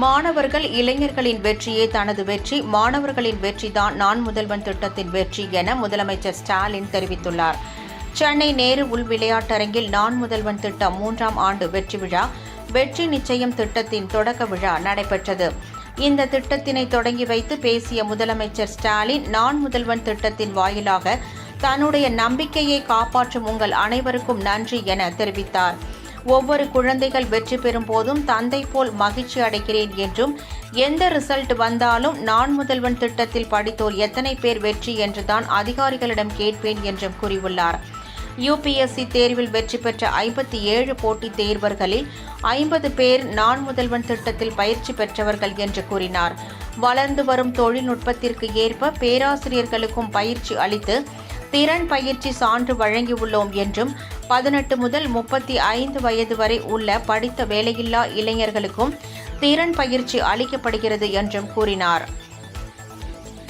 மாணவர்கள் இளைஞர்களின் வெற்றியே தனது வெற்றி, மாணவர்களின் வெற்றிதான் நான் முதல்வன் திட்டத்தின் வெற்றி என முதலமைச்சர் ஸ்டாலின் தெரிவித்துள்ளார். சென்னை நேரு உள் விளையாட்டரங்கில் நான் முதல்வன் திட்டம் 3ஆம் ஆண்டு வெற்றி விழா, வெற்றி நிச்சயம் திட்டத்தின் தொடக்க விழா நடைபெற்றது. இந்த திட்டத்தினை தொடங்கி வைத்து பேசிய முதலமைச்சர் ஸ்டாலின், நான் முதல்வன் திட்டத்தின் வாயிலாக தன்னுடைய நம்பிக்கையை காப்பாற்றும் உங்கள் அனைவருக்கும் நன்றி என தெரிவித்தார். ஒவ்வொரு குழந்தைகள் வெற்றி பெறும் போதும் தந்தை போல் மகிழ்ச்சி அடைகிறேன் என்றும், எந்த ரிசல்ட் வந்தாலும் நான் முதல்வன் திட்டத்தில் படித்தோர் எத்தனை பேர் வெற்றி என்றுதான் அதிகாரிகளிடம் கேட்பேன் என்றும் கூறியுள்ளார். UPSC தேர்வில் வெற்றி பெற்ற 57 போட்டித் தேர்வர்களில் 50 பேர் நான் முதல்வன் திட்டத்தில் பயிற்சி பெற்றவர்கள் என்று கூறினார். வளர்ந்து வரும் தொழில்நுட்பத்திற்கு ஏற்ப பேராசிரியர்களுக்கும் பயிற்சி அளித்து திறன் பயிற்சி சான்று வழங்கியுள்ளோம் என்றும், 18 முதல் 35 வயது வரை உள்ள படித்த வேலையில்லா இளைஞர்களுக்கும் திறன் பயிற்சி அளிக்கப்படுகிறது என்றும் கூறினார்.